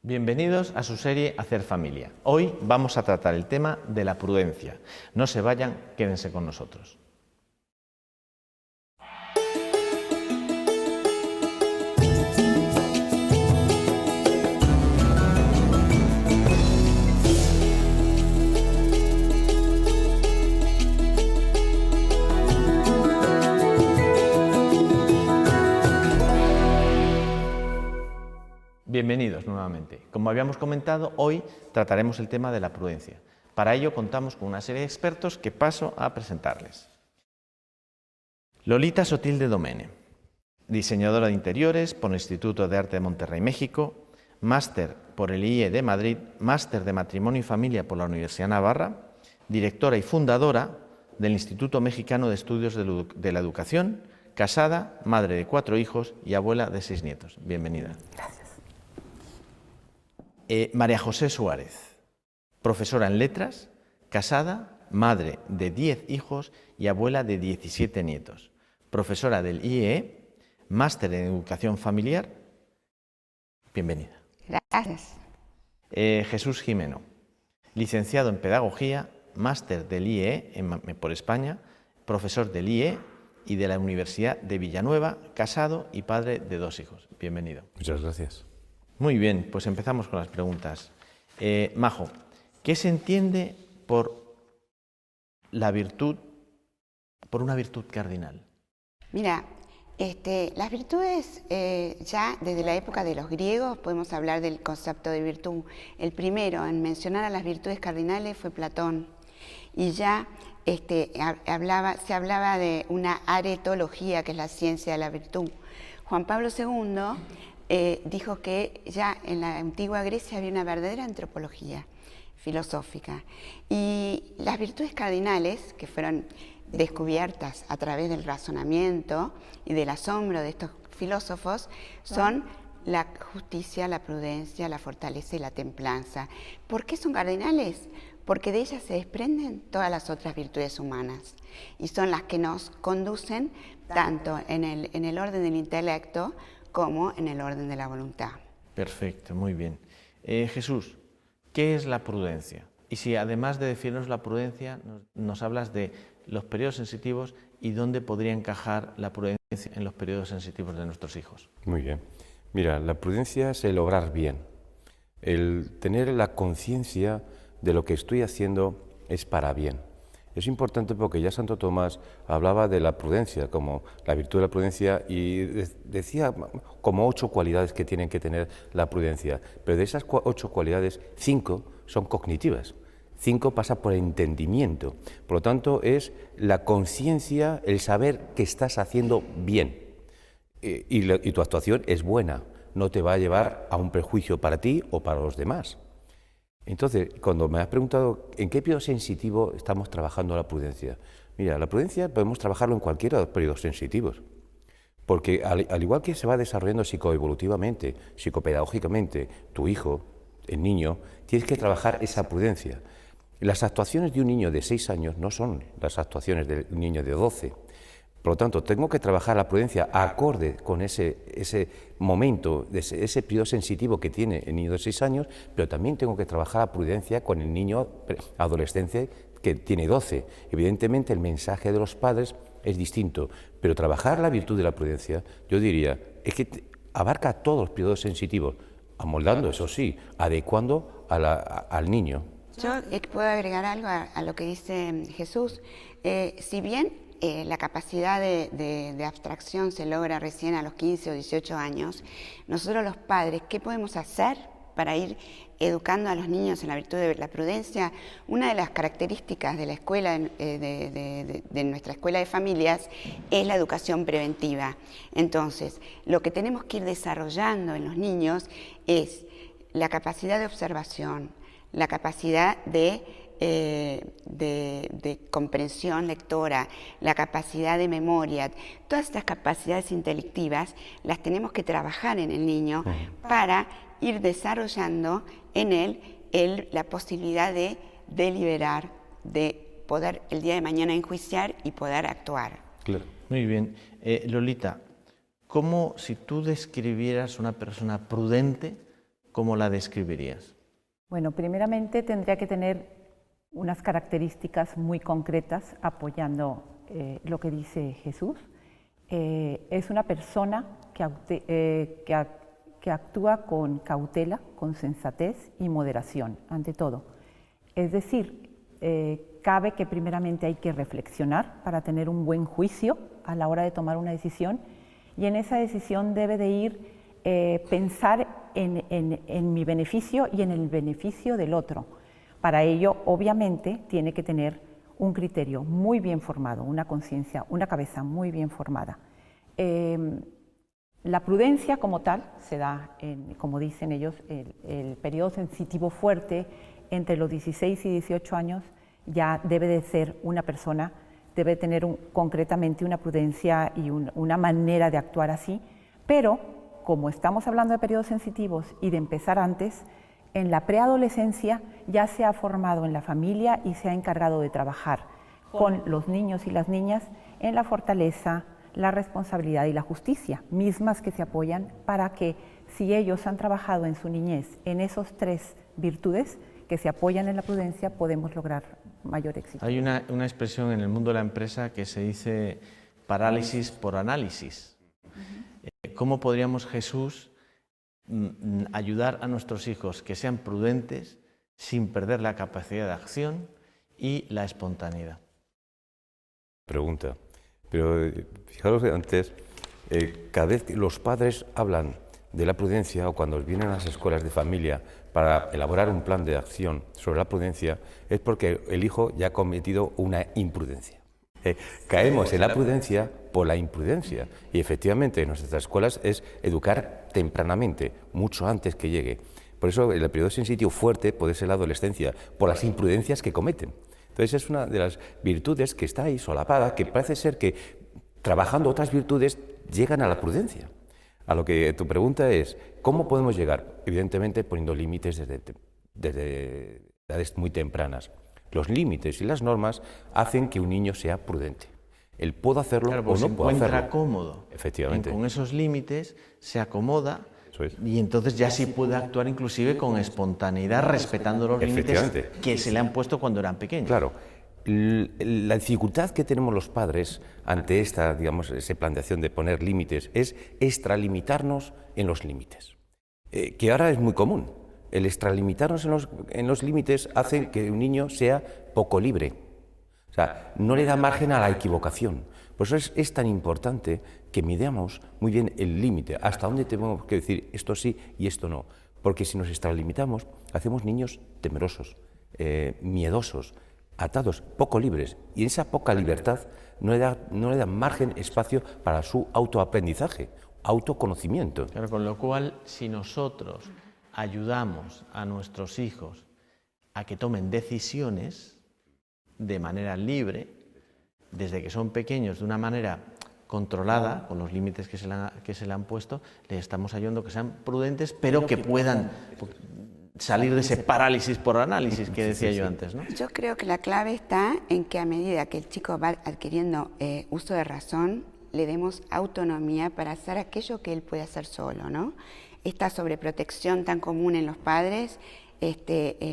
Bienvenidos a su serie Hacer Familia. Hoy vamos a tratar el tema de la prudencia. No se vayan, quédense con nosotros. Bienvenidos nuevamente. Como habíamos comentado, hoy trataremos el tema de la prudencia. Para ello contamos con una serie de expertos que paso a presentarles. Lolita Sotil de Domene, diseñadora de interiores por el Instituto de Arte de Monterrey, México, máster por el IE de Madrid, máster de Matrimonio y Familia por la Universidad Navarra, directora y fundadora del Instituto Mexicano de Estudios de la Educación, casada, madre de 4 hijos y abuela de 6 nietos. Bienvenida. Gracias. María José Suárez, profesora en letras, casada, madre de 10 hijos y abuela de 17 nietos, profesora del IEE, máster en educación familiar. Bienvenida. Gracias. Jesús Jimeno, licenciado en pedagogía, máster del IEE por España, profesor del IEE y de la Universidad de Villanueva, casado y padre de 2 hijos. Bienvenido. Muchas gracias. Muy bien, pues empezamos con las preguntas. Majo, ¿qué se entiende por la virtud, por una virtud cardinal? Mira, las virtudes, ya desde la época de los griegos podemos hablar del concepto de virtud. El primero en mencionar a las virtudes cardinales fue Platón, y ya se hablaba de una aretología, que es la ciencia de la virtud. Juan Pablo II dijo que ya en la antigua Grecia había una verdadera antropología filosófica, y las virtudes cardinales, que fueron descubiertas a través del razonamiento y del asombro de estos filósofos, son la justicia, la prudencia, la fortaleza y la templanza. ¿Por qué son cardinales? Porque de ellas se desprenden todas las otras virtudes humanas, y son las que nos conducen tanto en el orden del intelecto como en el orden de la voluntad. Perfecto, muy bien. Jesús, ¿qué es la prudencia? Y si además de decirnos la prudencia, nos hablas de los periodos sensitivos y dónde podría encajar la prudencia en los periodos sensitivos de nuestros hijos. Muy bien. Mira, la prudencia es el obrar bien, el tener la conciencia de lo que estoy haciendo es para bien. Es importante porque ya Santo Tomás hablaba de la prudencia, como la virtud de la prudencia, y decía como 8 cualidades que tienen que tener la prudencia. Pero de esas 8 cualidades, 5 son cognitivas. 5 pasa por entendimiento. Por lo tanto, es la conciencia, el saber que estás haciendo bien. Y tu actuación es buena, no te va a llevar a un perjuicio para ti o para los demás. Entonces, cuando me has preguntado en qué periodo sensitivo estamos trabajando la prudencia, mira, la prudencia podemos trabajarlo en cualquiera de los periodos sensitivos, porque al igual que se va desarrollando psicoevolutivamente, psicopedagógicamente, tu hijo, el niño, tienes que trabajar esa prudencia. Las actuaciones de un niño de 6 años no son las actuaciones de un niño de 12. Por lo tanto, tengo que trabajar la prudencia acorde con ese momento, ese periodo sensitivo que tiene el niño de 6 años, pero también tengo que trabajar la prudencia con el niño adolescente que tiene 12. Evidentemente, el mensaje de los padres es distinto, pero trabajar la virtud de la prudencia, yo diría, es que abarca todos los periodos sensitivos, amoldando, eso sí, adecuando al niño. Yo puedo agregar algo a lo que dice Jesús. Si bien la capacidad de abstracción se logra recién a los 15 o 18 años, nosotros los padres, ¿qué podemos hacer para ir educando a los niños en la virtud de la prudencia? Una de las características de la escuela, de nuestra escuela de familias, es la educación preventiva. Entonces, lo que tenemos que ir desarrollando en los niños es la capacidad de observación, la capacidad de comprensión lectora, la capacidad de memoria. Todas estas capacidades intelectivas las tenemos que trabajar en el niño para ir desarrollando en él la posibilidad de deliberar, de poder el día de mañana enjuiciar y poder actuar. Claro. Muy bien. Lolita, ¿cómo, si tú describieras una persona prudente, ¿cómo la describirías? Bueno, primeramente tendría que tener unas características muy concretas apoyando lo que dice Jesús. Es una persona que actúa con cautela, con sensatez y moderación, ante todo. Es decir, cabe que primeramente hay que reflexionar para tener un buen juicio a la hora de tomar una decisión, y en esa decisión debe de ir pensar en mi beneficio y en el beneficio del otro. Para ello, obviamente, tiene que tener un criterio muy bien formado, una conciencia, una cabeza muy bien formada. La prudencia como tal se da, como dicen ellos, el periodo sensitivo fuerte entre los 16 y 18 años. Ya debe de ser una persona, debe tener concretamente una prudencia y una manera de actuar así, pero como estamos hablando de periodos sensitivos y de empezar antes, en la preadolescencia ya se ha formado en la familia y se ha encargado de trabajar con los niños y las niñas en la fortaleza, la responsabilidad y la justicia, mismas que se apoyan para que, si ellos han trabajado en su niñez en esos 3 virtudes que se apoyan en la prudencia, podemos lograr mayor éxito. Hay una expresión en el mundo de la empresa que se dice parálisis por análisis. ¿Cómo podríamos, Jesús, ayudar a nuestros hijos que sean prudentes sin perder la capacidad de acción y la espontaneidad? Pregunta. Pero fijaros que antes, cada vez que los padres hablan de la prudencia o cuando vienen a las escuelas de familia para elaborar un plan de acción sobre la prudencia, es porque el hijo ya ha cometido una imprudencia. Caemos en la prudencia por la imprudencia, y efectivamente en nuestras escuelas es educar tempranamente, mucho antes que llegue. Por eso el periodo sensitivo fuerte puede ser la adolescencia, por las imprudencias que cometen. Entonces es una de las virtudes que está ahí solapada, que parece ser que trabajando otras virtudes llegan a la prudencia. A lo que tu pregunta es, ¿cómo podemos llegar? Evidentemente poniendo límites desde edades muy tempranas. Los límites y las normas hacen que un niño sea prudente. Él puede hacerlo, claro, o no puede hacerlo. Se encuentra cómodo. Efectivamente. Con esos límites se acomoda. Eso es. Y entonces ya sí puede actuar inclusive con espontaneidad, respetando los límites que se le han puesto cuando eran pequeños. Claro. La dificultad que tenemos los padres ante esta, esa planteación de poner límites es extralimitarnos en los límites, que ahora es muy común. El extralimitarnos en los límites hace que un niño sea poco libre, o sea, no le da margen a la equivocación. Por eso es tan importante que midamos muy bien el límite, hasta dónde tenemos que decir esto sí y esto no, porque si nos extralimitamos, hacemos niños temerosos, miedosos, atados, poco libres, y esa poca libertad no le da margen, espacio para su autoaprendizaje, autoconocimiento. Claro, con lo cual, si nosotros ayudamos a nuestros hijos a que tomen decisiones de manera libre, desde que son pequeños, de una manera controlada, con los límites que se le han puesto, les estamos ayudando a que sean prudentes, pero que puedan salir de ese parálisis por análisis que decía yo antes, ¿no? Yo creo que la clave está en que a medida que el chico va adquiriendo uso de razón, le demos autonomía para hacer aquello que él puede hacer solo, ¿no? Esta sobreprotección tan común en los padres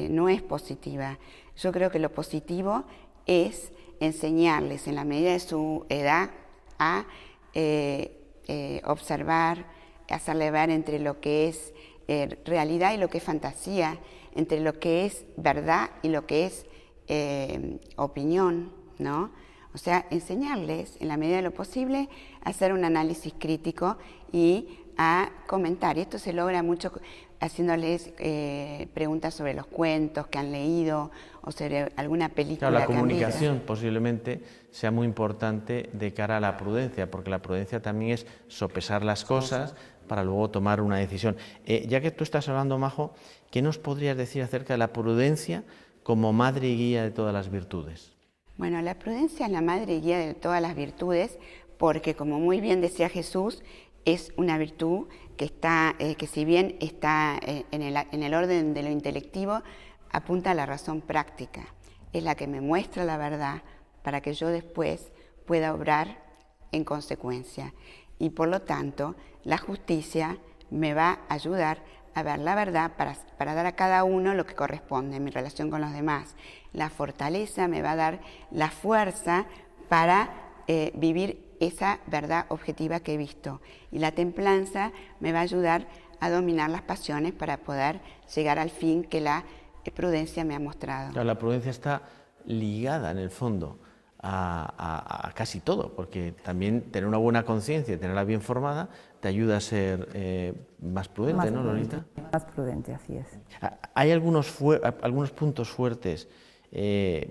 no es positiva. Yo creo que lo positivo es enseñarles en la medida de su edad a observar, hacerle ver entre lo que es realidad y lo que es fantasía, entre lo que es verdad y lo que es opinión, ¿no? O sea, enseñarles en la medida de lo posible a hacer un análisis crítico y a comentar. Y esto se logra mucho haciéndoles preguntas sobre los cuentos que han leído o sobre alguna película. Claro, la comunicación posiblemente sea muy importante de cara a la prudencia, porque la prudencia también es sopesar las cosas para luego tomar una decisión. Ya que tú estás hablando, Majo, ¿qué nos podrías decir acerca de la prudencia como madre y guía de todas las virtudes? Bueno, la prudencia es la madre y guía de todas las virtudes, porque como muy bien decía Jesús, es una virtud que si bien está en el orden de lo intelectivo, apunta a la razón práctica. Es la que me muestra la verdad para que yo después pueda obrar en consecuencia. Y por lo tanto, la justicia me va a ayudar a ver la verdad para dar a cada uno lo que corresponde en mi relación con los demás. La fortaleza me va a dar la fuerza para vivir esa verdad objetiva que he visto. Y la templanza me va a ayudar a dominar las pasiones para poder llegar al fin que la prudencia me ha mostrado. Claro, la prudencia está ligada en el fondo a casi todo, porque también tener una buena conciencia y tenerla bien formada te ayuda a ser más prudente, ¿no, Lolita? Más prudente, así es. ¿Hay algunos puntos fuertes que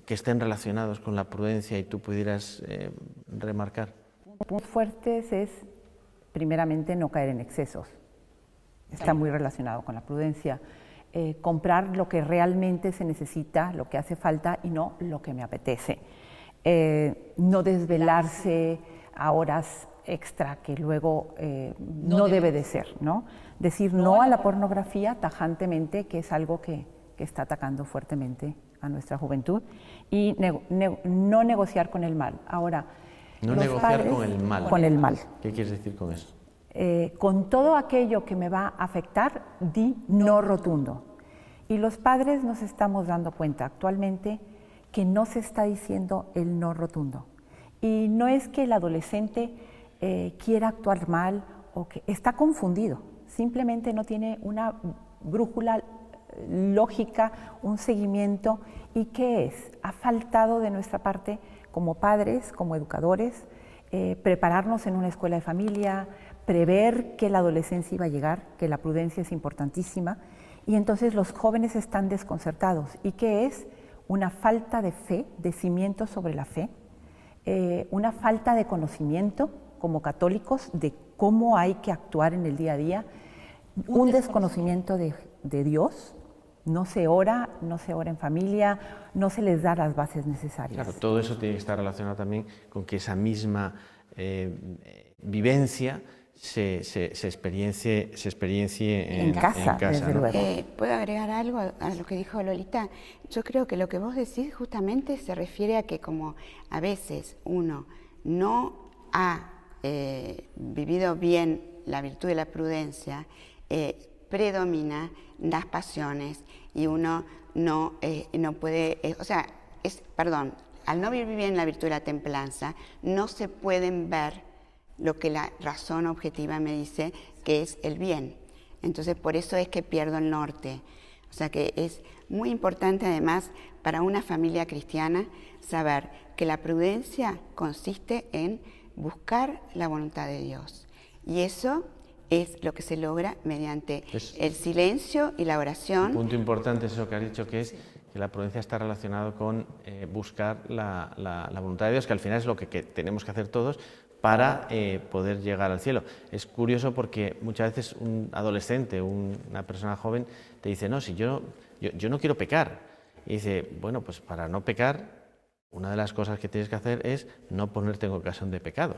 estén relacionados con la prudencia y tú pudieras remarcar? Puntos fuertes es, primeramente, no caer en excesos. Está muy relacionado con la prudencia. Comprar lo que realmente se necesita, lo que hace falta y no lo que me apetece. No desvelarse a horas extra que luego no debe de ser, ¿no? Decir no a la pornografía tajantemente, que es algo que está atacando fuertemente a nuestra juventud, y no negociar con el mal. Ahora, no negociar con el mal. Con el mal. ¿Qué quieres decir con eso? Con todo aquello que me va a afectar, di no rotundo. Y los padres nos estamos dando cuenta actualmente que no se está diciendo el no rotundo. Y no es que el adolescente quiera actuar mal o que está confundido, simplemente no tiene una brújula lógica, un seguimiento. ¿Y qué es? Ha faltado de nuestra parte como padres, como educadores, prepararnos en una escuela de familia, prever que la adolescencia iba a llegar, que la prudencia es importantísima, y entonces los jóvenes están desconcertados. ¿Y qué es? Una falta de fe, de cimiento sobre la fe, una falta de conocimiento como católicos de cómo hay que actuar en el día a día, un desconocimiento de Dios. No se ora en familia, no se les da las bases necesarias. Claro, todo eso tiene que estar relacionado también con que esa misma vivencia se experiencie en casa. Desde ¿no? luego. ¿Puedo agregar algo a lo que dijo Lolita? Yo creo que lo que vos decís justamente se refiere a que como a veces uno no ha vivido bien la virtud de la prudencia, predomina las pasiones y uno no puede, al no vivir bien la virtud de la templanza, no se pueden ver lo que la razón objetiva me dice que es el bien. Entonces, por eso es que pierdo el norte. O sea que es muy importante además para una familia cristiana saber que la prudencia consiste en buscar la voluntad de Dios. Y eso es lo que se logra mediante el silencio y la oración. Un punto importante es eso que has dicho, que es que la prudencia está relacionado con buscar la voluntad de Dios, que al final es lo que tenemos que hacer todos para poder llegar al cielo. Es curioso porque muchas veces un adolescente, una persona joven, te dice, no, si yo no quiero pecar. Y dice, bueno, pues para no pecar, una de las cosas que tienes que hacer es no ponerte en ocasión de pecado.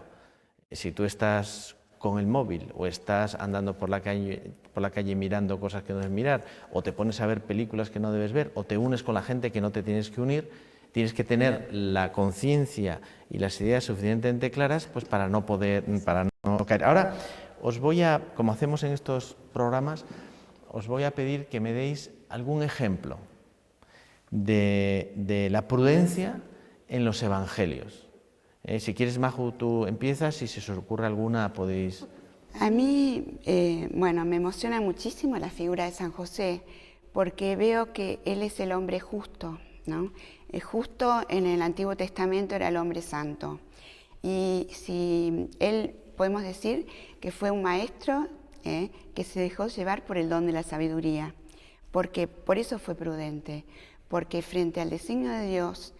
Si tú estás con el móvil o estás andando por la calle mirando cosas que no debes mirar, o te pones a ver películas que no debes ver, o te unes con la gente que no te tienes que unir, tienes que tener la conciencia y las ideas suficientemente claras pues para no caer. Ahora os voy a, como hacemos en estos programas, os voy a pedir que me deis algún ejemplo de la prudencia en los evangelios. Si quieres, Maju, tú empiezas y si se os ocurre alguna podéis... A mí, me emociona muchísimo la figura de San José porque veo que él es el hombre justo, ¿no? El justo en el Antiguo Testamento era el hombre santo. Y si él, podemos decir que fue un maestro que se dejó llevar por el don de la sabiduría, porque por eso fue prudente, porque frente al designio de Dios,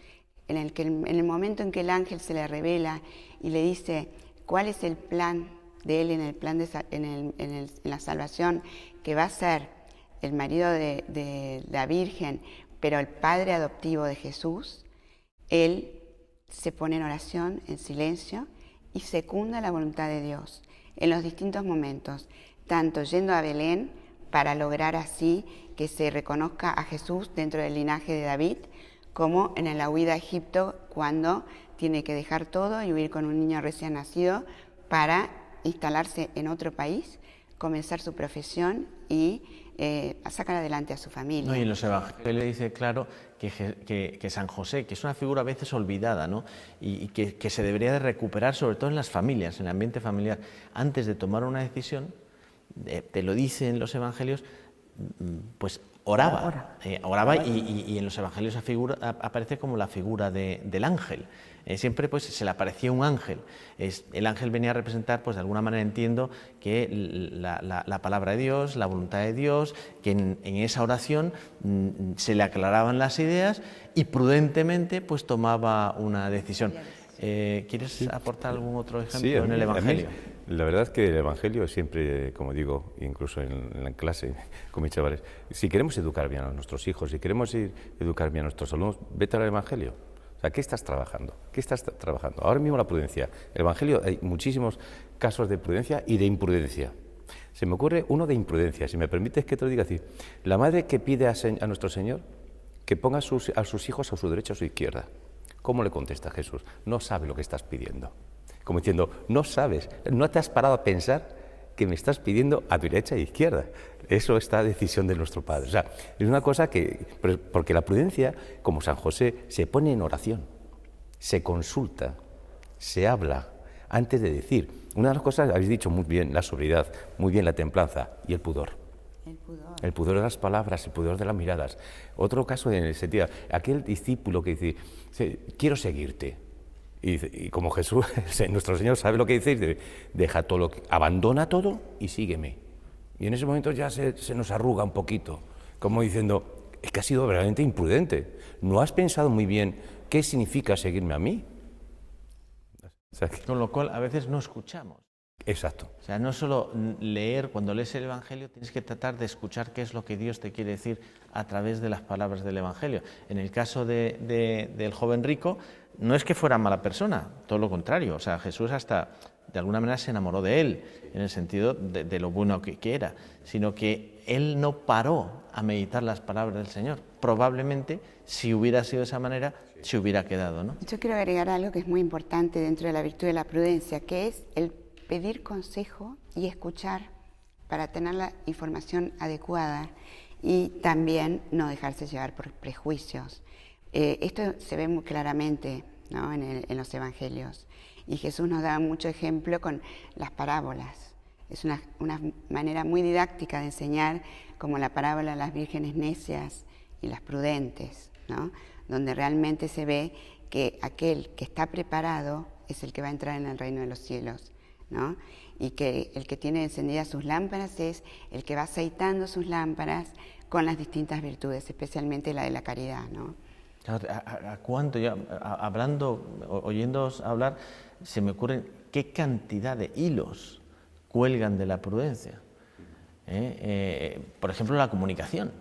en el momento en que el ángel se le revela y le dice cuál es el plan de él en el plan en la salvación, que va a ser el marido de la Virgen, pero el padre adoptivo de Jesús, él se pone en oración, en silencio, y secunda la voluntad de Dios en los distintos momentos, tanto yendo a Belén para lograr así que se reconozca a Jesús dentro del linaje de David, como en la huida a Egipto, cuando tiene que dejar todo y huir con un niño recién nacido para instalarse en otro país, comenzar su profesión y a sacar adelante a su familia. No, y en los evangelios dice claro que San José, que es una figura a veces olvidada, ¿no? y que se debería de recuperar, sobre todo en las familias, en el ambiente familiar, antes de tomar una decisión, te lo dice en los evangelios, pues oraba y en los evangelios aparece como la figura del ángel. Siempre pues se le aparecía un ángel. El ángel venía a representar, pues de alguna manera entiendo que la palabra de Dios, la voluntad de Dios, que en esa oración se le aclaraban las ideas y prudentemente pues tomaba una decisión. ¿Quieres aportar algún otro ejemplo en el evangelio? La verdad es que el Evangelio siempre, como digo, incluso en la clase con mis chavales, si queremos educar bien a nuestros hijos, si queremos educar bien a nuestros alumnos, vete al Evangelio. O sea, ¿qué estás trabajando? ¿Qué estás trabajando? Ahora mismo la prudencia. En el Evangelio hay muchísimos casos de prudencia y de imprudencia. Se me ocurre uno de imprudencia, si me permites que te lo diga así. La madre que pide a nuestro Señor que ponga a sus hijos a su derecha o a su izquierda. ¿Cómo le contesta Jesús? No sabe lo que estás pidiendo. Como diciendo, no sabes, no te has parado a pensar que me estás pidiendo a derecha e izquierda. Eso está a decisión de nuestro Padre. O sea, es una cosa porque la prudencia, como San José, se pone en oración, se consulta, se habla antes de decir. Una de las cosas, habéis dicho muy bien, la sobriedad, muy bien la templanza y el pudor. El pudor de las palabras, el pudor de las miradas. Otro caso en el sentido, aquel discípulo que dice, quiero seguirte. Y como Jesús, nuestro Señor sabe lo que dice, deja todo, abandona todo y sígueme. Y en ese momento ya se nos arruga un poquito, como diciendo, es que has sido verdaderamente imprudente. No has pensado muy bien qué significa seguirme a mí. O sea, con lo cual a veces no escuchamos. Exacto. O sea, no solo leer, cuando lees el Evangelio tienes que tratar de escuchar qué es lo que Dios te quiere decir a través de las palabras del Evangelio. En el caso del joven rico, no es que fuera mala persona, todo lo contrario. O sea, Jesús hasta de alguna manera se enamoró de él, en el sentido de lo bueno que era, sino que él no paró a meditar las palabras del Señor. Probablemente, si hubiera sido de esa manera, se hubiera quedado, ¿no? Yo quiero agregar algo que es muy importante dentro de la virtud de la prudencia, que es el pedir consejo y escuchar para tener la información adecuada y también no dejarse llevar por prejuicios. Esto se ve muy claramente, ¿no? en los evangelios, y Jesús nos da mucho ejemplo con las parábolas. Es una manera muy didáctica de enseñar, como la parábola de las vírgenes necias y las prudentes, ¿no? Donde realmente se ve que aquel que está preparado es el que va a entrar en el reino de los cielos, ¿no? Y que el que tiene encendidas sus lámparas es el que va aceitando sus lámparas con las distintas virtudes, especialmente la de la caridad, ¿no? ¿A cuánto ya, oyéndoos hablar, se me ocurren qué cantidad de hilos cuelgan de la prudencia? Por ejemplo, la comunicación.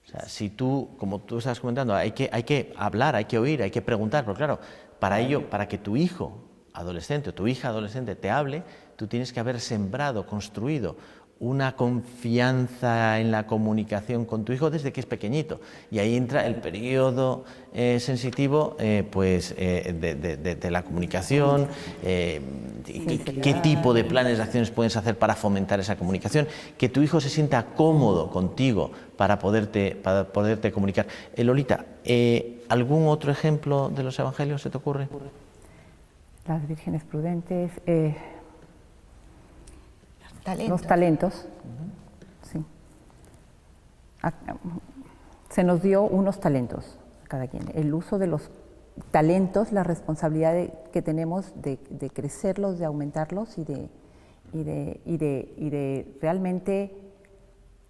O sea, si tú, como tú estás comentando, hay que hablar, hay que oír, hay que preguntar, pero claro, para ello, para que tu hijo adolescente o tu hija adolescente te hable, tú tienes que haber sembrado, construido una confianza en la comunicación con tu hijo desde que es pequeñito. Y ahí entra el periodo sensitivo de la comunicación, qué tipo de planes de acciones puedes hacer para fomentar esa comunicación, que tu hijo se sienta cómodo contigo para poderte comunicar. Lolita, ¿algún otro ejemplo de los evangelios se te ocurre? Las vírgenes prudentes... Talentos. Los talentos, sí. Se nos dio unos talentos a cada quien. El uso de los talentos, la responsabilidad que tenemos de crecerlos, de aumentarlos y de realmente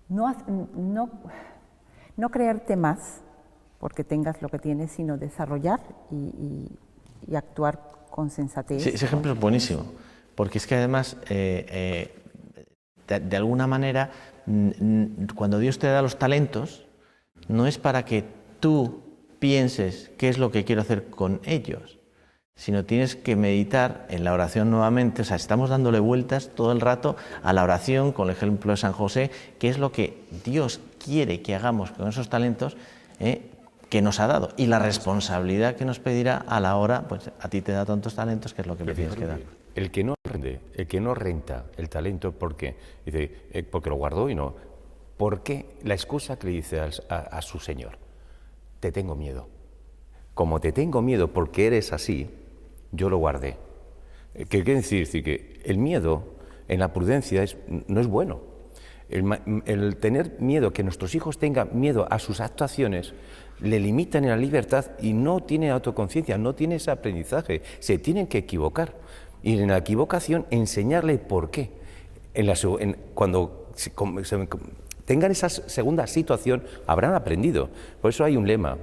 no creerte más porque tengas lo que tienes, sino desarrollar y actuar con sensatez. Sí, ese ejemplo es buenísimo, porque es que además... de alguna manera, cuando Dios te da los talentos, no es para que tú pienses qué es lo que quiero hacer con ellos, sino tienes que meditar en la oración nuevamente. O sea, estamos dándole vueltas todo el rato a la oración, con el ejemplo de San José, qué es lo que Dios quiere que hagamos con esos talentos que nos ha dado, y la responsabilidad que nos pedirá a la hora, pues a ti te da tantos talentos, que es lo que me tienes que dar. El que no el que no renta el talento, porque dice, porque lo guardó y no. ¿Por qué? La excusa que le dice a su señor, te tengo miedo. Como te tengo miedo porque eres así, yo lo guardé. ¿Qué quiere decir? Es decir, que el miedo en la prudencia no es bueno. El tener miedo, que nuestros hijos tengan miedo a sus actuaciones, le limitan en la libertad y no tiene autoconciencia, no tiene ese aprendizaje, se tienen que equivocar. Y en la equivocación enseñarle por qué. Cuando tengan esa segunda situación, habrán aprendido. Por eso hay un lema,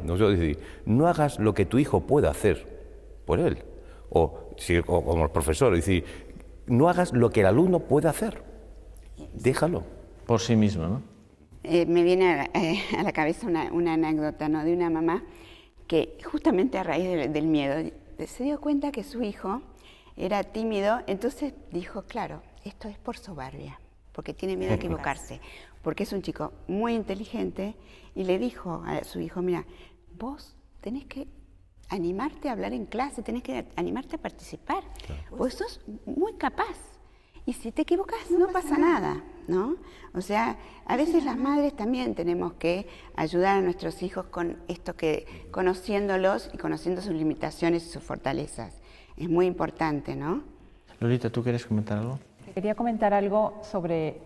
no hagas lo que tu hijo pueda hacer por él. O como el profesor, decir, no hagas lo que el alumno pueda hacer, déjalo. Por sí mismo, ¿no? Me viene a la cabeza una anécdota, ¿no?, de una mamá que justamente a raíz del miedo se dio cuenta que su hijo era tímido, entonces dijo, claro, esto es por soberbia, porque tiene miedo a equivocarse, porque es un chico muy inteligente, y le dijo a su hijo, mira, vos tenés que animarte a hablar en clase, tenés que animarte a participar, vos sos muy capaz. Y si te equivocas, no pasa nada, ¿no? O sea, a veces las madres también tenemos que ayudar a nuestros hijos con esto, conociéndolos y conociendo sus limitaciones y sus fortalezas. Es muy importante, ¿no? Lolita, ¿tú quieres comentar algo? Quería comentar algo sobre,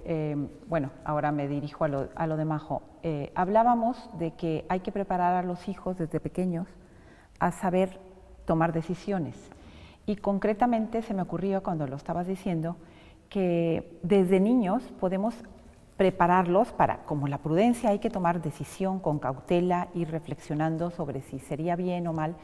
bueno, ahora me dirijo a lo de Majo. Hablábamos de que hay que preparar a los hijos desde pequeños a saber tomar decisiones. Y concretamente se me ocurrió cuando lo estabas diciendo, que desde niños podemos prepararlos para, como la prudencia, hay que tomar decisión con cautela, ir reflexionando sobre si sería bien o mal.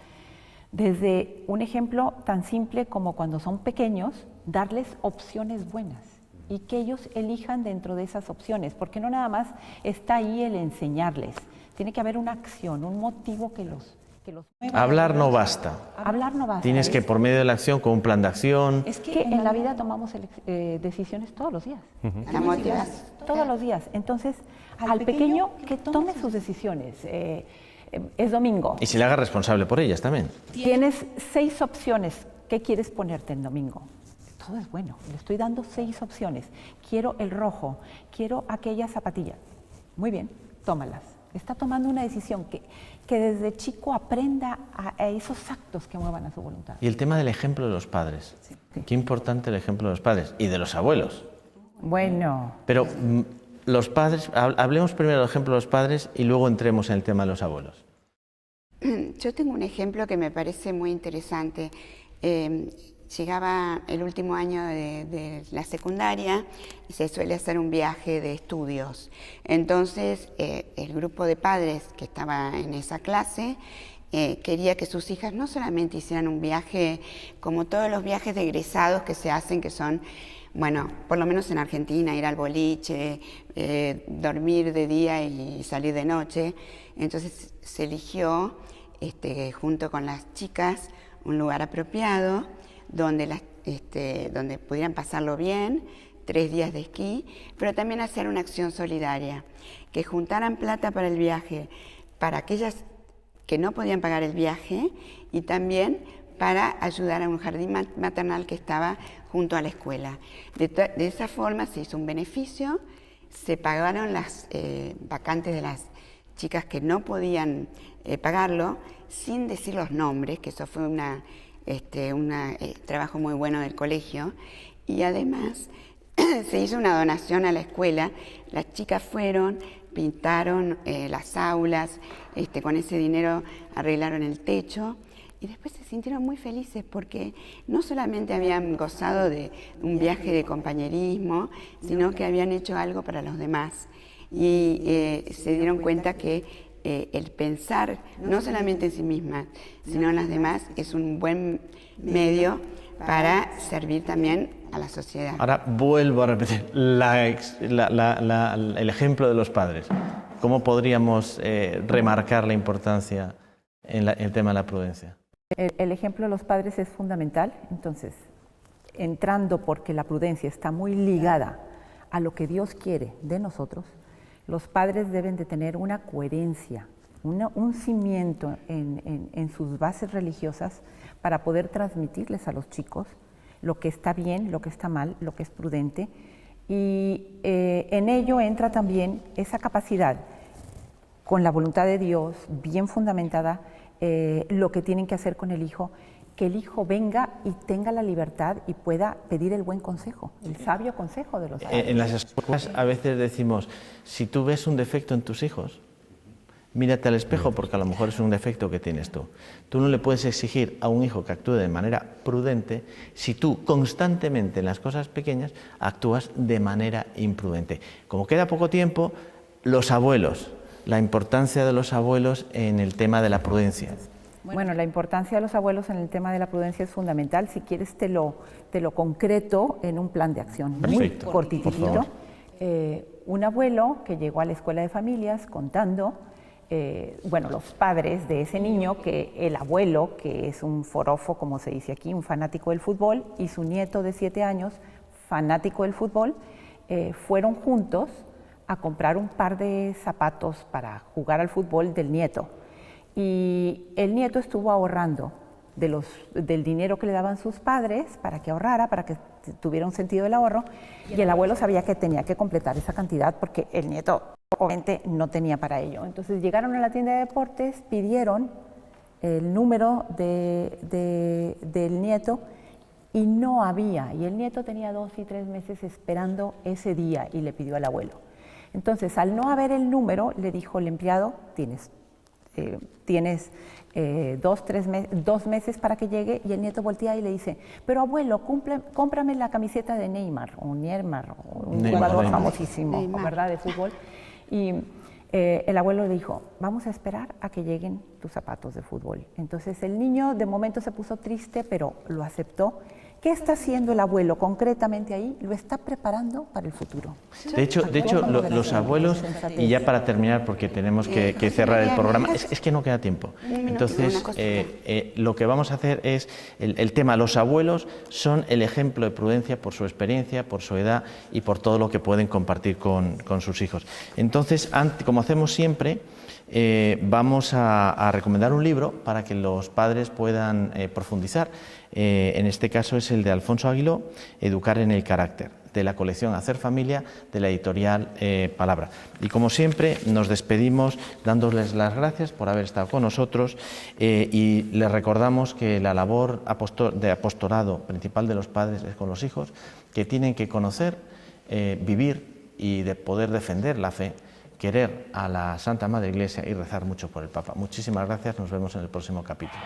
Desde un ejemplo tan simple como cuando son pequeños, darles opciones buenas y que ellos elijan dentro de esas opciones, porque no nada más está ahí el enseñarles, tiene que haber una acción, un motivo que los mueva. Hablar no basta. Hablar no basta. Tienes que, por medio de la acción, con un plan de acción. Es que en la vida tomamos decisiones todos los días. La motivación. Todos los días. Entonces, al pequeño que tome sus decisiones. Es domingo. Y se le haga responsable por ellas también. Tienes 6 opciones. ¿Qué quieres ponerte en domingo? Todo es bueno. Le estoy dando 6 opciones. Quiero el rojo. Quiero aquella zapatilla. Muy bien, tómalas. Está tomando una decisión que desde chico aprenda a esos actos que muevan a su voluntad. Y el tema del ejemplo de los padres. Sí. Qué importante el ejemplo de los padres y de los abuelos. Bueno. Pero los padres, hablemos primero del ejemplo de los padres y luego entremos en el tema de los abuelos. Yo tengo un ejemplo que me parece muy interesante. Llegaba el último año de la secundaria y se suele hacer un viaje de estudios. Entonces, el grupo de padres que estaba en esa clase quería que sus hijas no solamente hicieran un viaje como todos los viajes de egresados que se hacen, que son, bueno, por lo menos en Argentina, ir al boliche, dormir de día y salir de noche. Entonces se eligió, junto con las chicas, un lugar apropiado donde pudieran pasarlo bien, 3 días de esquí, pero también hacer una acción solidaria, que juntaran plata para el viaje, para aquellas que no podían pagar el viaje y también para ayudar a un jardín maternal que estaba junto a la escuela. De esa forma se hizo un beneficio, se pagaron las vacantes de las chicas que no podían pagarlo, sin decir los nombres, que eso fue un trabajo muy bueno del colegio, y además se hizo una donación a la escuela. Las chicas fueron, pintaron las aulas, con ese dinero arreglaron el techo y después se sintieron muy felices porque no solamente habían gozado de un viaje de compañerismo, sino que habían hecho algo para los demás y se dieron cuenta que el pensar no solamente en sí mismas, sino en las demás, es un buen medio para servir también a la sociedad. Ahora vuelvo a repetir el ejemplo de los padres. ¿Cómo podríamos remarcar la importancia en el tema de la prudencia? El ejemplo de los padres es fundamental. Entonces, entrando porque la prudencia está muy ligada a lo que Dios quiere de nosotros, los padres deben de tener una coherencia, un cimiento en sus bases religiosas para poder transmitirles a los chicos lo que está bien, lo que está mal, lo que es prudente. Y en ello entra también esa capacidad, con la voluntad de Dios bien fundamentada, lo que tienen que hacer con el hijo, que el hijo venga y tenga la libertad y pueda pedir el buen consejo, el sabio consejo de los padres. En las escuelas a veces decimos, si tú ves un defecto en tus hijos, mírate al espejo porque a lo mejor es un defecto que tienes tú. Tú no le puedes exigir a un hijo que actúe de manera prudente si tú constantemente en las cosas pequeñas actúas de manera imprudente. Como queda poco tiempo, los abuelos, la importancia de los abuelos en el tema de la prudencia. Bueno, la importancia de los abuelos en el tema de la prudencia es fundamental. Si quieres te lo concreto en un plan de acción. Perfecto, muy cortitito. Un abuelo que llegó a la escuela de familias contando, los padres de ese niño, que el abuelo, que es un forofo, como se dice aquí, un fanático del fútbol, y su nieto de 7 años, fanático del fútbol, fueron juntos a comprar un par de zapatos para jugar al fútbol del nieto. Y el nieto estuvo ahorrando del dinero que le daban sus padres para que ahorrara, para que tuviera un sentido del ahorro, y el abuelo sabía que tenía que completar esa cantidad porque el nieto obviamente no tenía para ello. Entonces llegaron a la tienda de deportes, pidieron el número del nieto y no había, y el nieto tenía 2 y 3 meses esperando ese día y le pidió al abuelo. Entonces, al no haber el número, le dijo el empleado, tienes 2 meses para que llegue, y el nieto voltea y le dice, pero abuelo, cómprame la camiseta de Neymar, un jugador famosísimo, ¿verdad?, de fútbol. Y el abuelo le dijo, vamos a esperar a que lleguen tus zapatos de fútbol. Entonces el niño de momento se puso triste, pero lo aceptó. ¿Qué está haciendo el abuelo concretamente ahí? Lo está preparando para el futuro. De hecho los abuelos, y ya para terminar, porque tenemos que cerrar el programa, es que no queda tiempo. Entonces, lo que vamos a hacer es, el tema, los abuelos son el ejemplo de prudencia por su experiencia, por su edad y por todo lo que pueden compartir con sus hijos. Entonces, como hacemos siempre, vamos a recomendar un libro para que los padres puedan profundizar. En este caso es el de Alfonso Aguiló, Educar en el carácter, de la colección Hacer Familia, de la editorial Palabra. Y como siempre nos despedimos dándoles las gracias por haber estado con nosotros, y les recordamos que la labor de apostolado principal de los padres es con los hijos, que tienen que conocer, vivir y de poder defender la fe, querer a la Santa Madre Iglesia y rezar mucho por el Papa. Muchísimas gracias, nos vemos en el próximo capítulo.